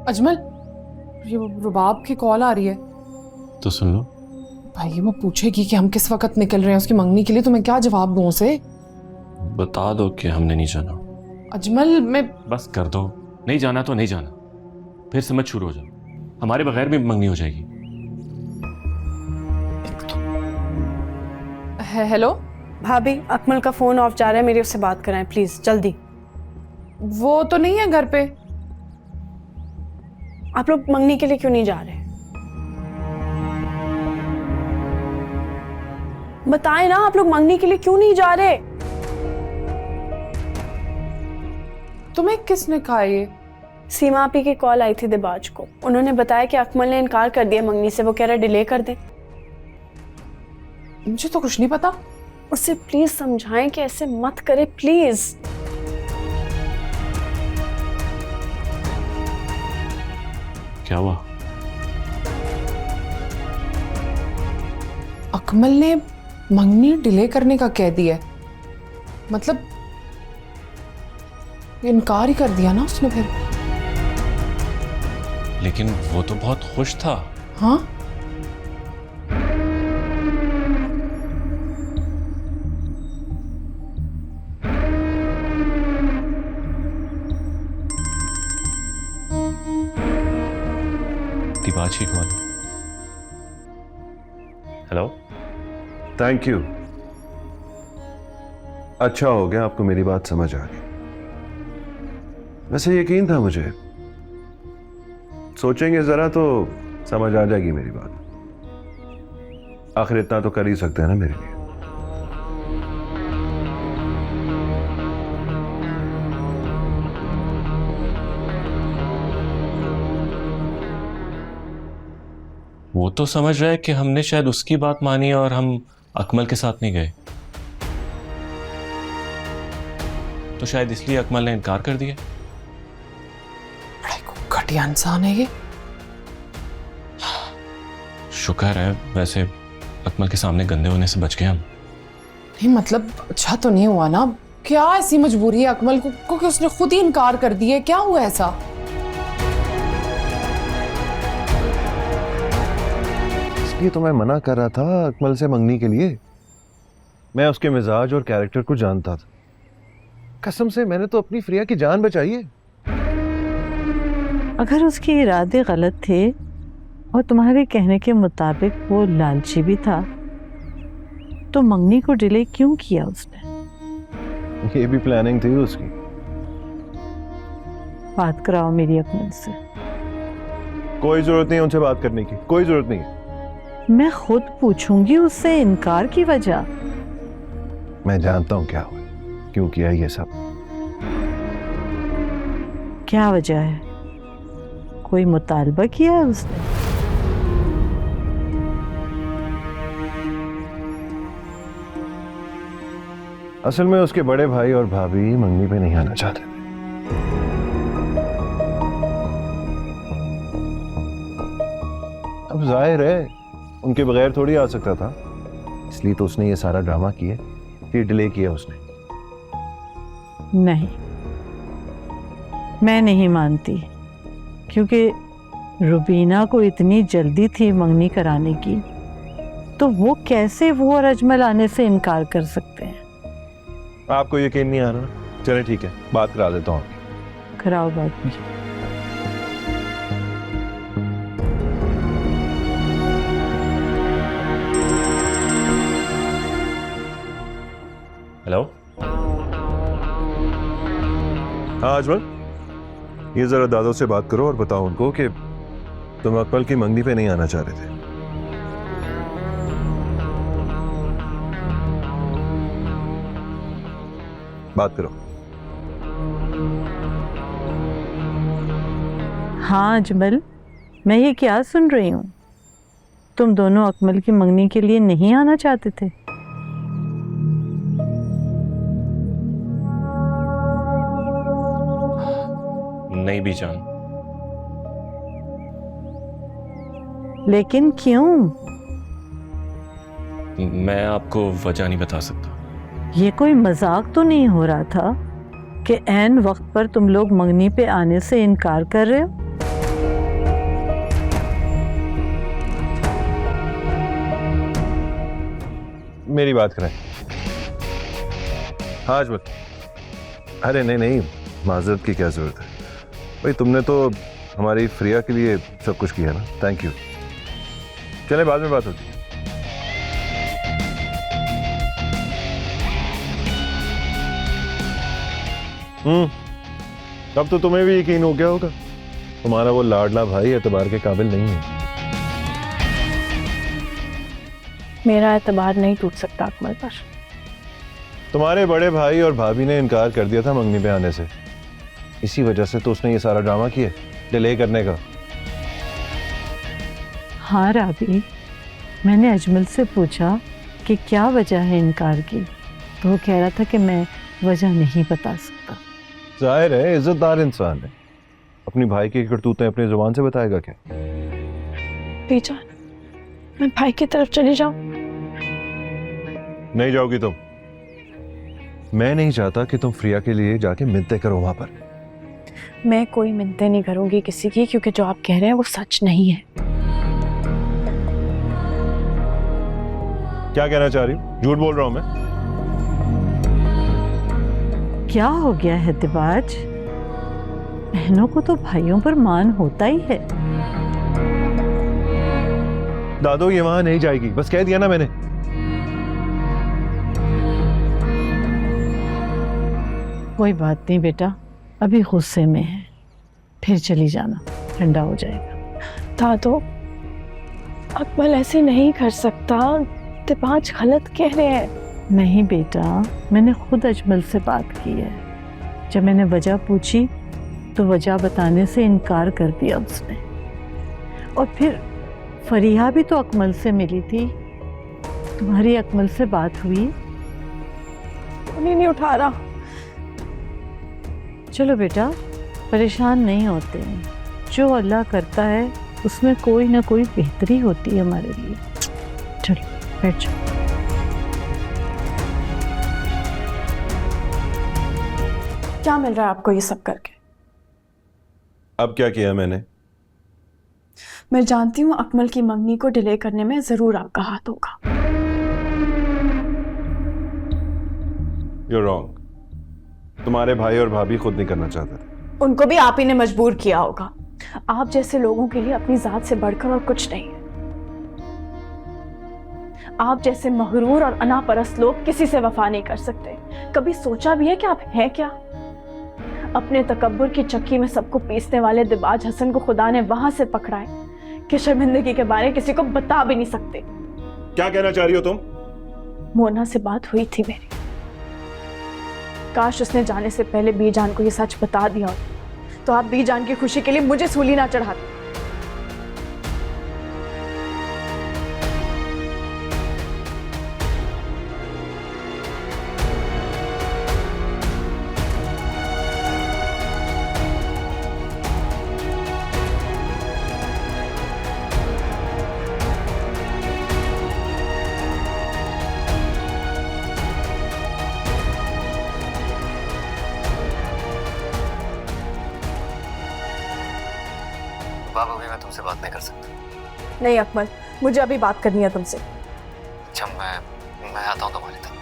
अजमल, ये रुबाब की कॉल आ रही है। तो सुन लो। भाई वो पूछेगी कि हम किस वक्त निकल रहे हैं उसकी मंगनी के लिए, तो मैं क्या जवाब दूं उसे? बता दो कि हमने नहीं जाना। अजमल मैं बस कर दो, नहीं जाना तो नहीं जाना, फिर समझ शुरू हो जाओ, हमारे बगैर भी मंगनी हो जाएगी। हेलो भाभी, अकमल का फोन ऑफ जा रहा है, मेरी उससे बात कराएं प्लीज जल्दी। वो तो नहीं है घर पे। आप लोग मंगनी के लिए क्यों नहीं जा रहे? बताएं ना, आप लोग मंगनी के लिए क्यों नहीं जा रहे? तुम्हें किसने कहा ये? सीमा आपी की कॉल आई थी दिबाज को, उन्होंने बताया कि अकमल ने इनकार कर दिया मंगनी से, वो कह रहा डिले कर दे। मुझे तो कुछ नहीं पता। उससे प्लीज समझाएं कि ऐसे मत करे प्लीज। क्या हुआ? अकमल ने मंगनी डिले करने का कह दिया, मतलब इनकार ही कर दिया ना उसने फिर। लेकिन वो तो बहुत खुश था। हाँ, दिबाज की कॉल। हेलो। Thank you. अच्छा हो गया आपको मेरी बात समझ आ गई। वैसे यकीन था मुझे, सोचेंगे जरा तो समझ आ जाएगी मेरी बात। आखिर इतना तो कर ही सकते हैं ना मेरे लिए। वो तो समझ रहा है कि हमने शायद उसकी बात मानी और हम अकमल के साथ नहीं गए, तो शायद इसलिए अकमल ने इनकार कर दिया। घटिया इंसान है ये। शुक्र है वैसे अकमल के सामने गंदे होने से बच गए हम। नहीं मतलब अच्छा तो नहीं हुआ ना? क्या ऐसी मजबूरी है अकमल को कि उसने खुद ही इनकार कर दिया? क्या हुआ ऐसा? इसलिए तो मैं मना कर रहा था अकमल से मंगनी के लिए। मैं उसके मिजाज और कैरेक्टर को जानता था। कसम से मैंने तो अपनी फ्रिया की जान बचाई है। अगर उसके इरादे गलत थे और तुम्हारे कहने के मुताबिक वो लालची भी था, तो मंगनी को डिले क्यों किया उसने? ये भी प्लानिंग थी उसकी। बात कराओ मेरी अकमल से। कोई जरूरत नहीं है उनसे बात करने की, कोई जरूरत नहीं है। मैं खुद पूछूंगी उससे इनकार की वजह। मैं जानता हूं क्या हुआ, क्यों किया ये सब। क्या वजह है? कोई मुतालबा किया है उसने? असल में उसके बड़े भाई और भाभी मंगनी पे नहीं आना चाहते थे। अब जाहिर है उनके बगैर थोड़ी आ सकता था, इसलिए तो उसने ये सारा ड्रामा किया, फिर डिले किया उसने। नहीं, मैं नहीं मानती, क्योंकि रुबीना को इतनी जल्दी थी मंगनी कराने की, तो वो कैसे वो और अजमल आने से इनकार कर सकते हैं? आपको यकीन नहीं आ रहा? चले ठीक है, बात करा देता हूँ। कराओ बात में। हेलो। हाँ अजमल, ये जरा दादो से बात करो और बताओ उनको कि तुम अकमल की मंगनी पे नहीं आना चाह रहे थे। बात करो। हाँ अजमल, मैं ये क्या सुन रही हूँ? तुम दोनों अकमल की मंगनी के लिए नहीं आना चाहते थे? नहीं भी जान। लेकिन क्यों? मैं आपको वजह नहीं बता सकता। ये कोई मजाक तो नहीं हो रहा था कि ऐन वक्त पर तुम लोग मंगनी पे आने से इनकार कर रहे हो? मेरी बात करें। हाँ अजमल। अरे नहीं नहीं, माजरत की क्या जरूरत है भाई, तुमने तो हमारी फ्रिया के लिए सब कुछ किया ना, थैंक यू। चले बाद में बात होती है। अब तो तुम्हें भी यकीन हो गया होगा, तुम्हारा वो लाडला भाई एतबार के काबिल नहीं है। मेरा एतबार नहीं टूट सकता अकमल पर। तुम्हारे बड़े भाई और भाभी ने इनकार कर दिया था मंगनी पे आने से, इसी वजह से तो उसने ये सारा ड्रामा किया डिले करने का। हाँ राबी, मैंने अजमल से पूछा कि क्या वजह है इनकार की, तो वो कह रहा था कि मैं वजह नहीं बता सकता। जाहिर है इज्जतदार इंसान है, अपनी भाई की करतूतें अपनी जुबान से बताएगा क्या? बीजान, मैं भाई की तरफ चली जाऊं? नहीं जाओगी तुम। मैं नहीं चाहता कि तुम फ्रिया के लिए जाके मिन्नतें करो वहां पर। मैं कोई मिन्नतें नहीं करूंगी किसी की, क्योंकि जो आप कह रहे हैं वो सच नहीं है। क्या कहना चाह रही हूँ? झूठ बोल रहा हूं मैं? क्या हो गया है दिबाज? बहनों को तो भाइयों पर मान होता ही है। दादो ये वहां नहीं जाएगी, बस कह दिया ना मैंने। कोई बात नहीं बेटा, अभी गुस्से में है, फिर चली जाना, ठंडा हो जाएगा। दादो, अकमल ऐसे नहीं कर सकता, दिबाज गलत कह रहे हैं। नहीं बेटा, मैंने खुद अजमल से बात की है। जब मैंने वजह पूछी तो वजह बताने से इनकार कर दिया उसने। और फिर फरीहा भी तो अकमल से मिली थी, तुम्हारी अकमल से बात हुई? उन्हें नहीं उठा रहा। चलो बेटा, परेशान नहीं होते हैं, जो अल्लाह करता है उसमें कोई ना कोई बेहतरी होती है हमारे लिए। चलो बैठ जाओ। क्या मिल रहा है आपको ये सब करके? अब क्या किया मैंने? मैं जानती हूँ अकमल की मंगनी को डिले करने में जरूर आपका हाथ होगा। You're wrong. तुम्हारे भाई और भाभी खुद नहीं करना चाहते थे। उनको भी आप ही ने मजबूर किया होगा। आप जैसे लोगों के लिए अपनी जात से बढ़कर और कुछ नहीं है। आप जैसे मगरूर और अनापरस्त लोग किसी से वफा नहीं कर सकते। कभी सोचा भी है कि आप हैं क्या? अपने तकब्बुर की चक्की में सबको पीसने वाले दिबाज हसन को खुदा ने वहां से पकड़ा है कि शर्मिंदगी के बारे किसी को बता भी नहीं सकते। क्या कहना चाह रही हो तुम? मोना से बात हुई थी मेरी। काश उसने जाने से पहले बीजान को ये सच बता दिया होता, तो आप बीजान की खुशी के लिए मुझे सूली ना चढ़ाते। बाबा, अभी मैं तुमसे बात नहीं कर सकता। नहीं अकमल, मुझे अभी बात करनी है तुमसे। अच्छा, मैं आता हूँ तुम्हारी तरफ।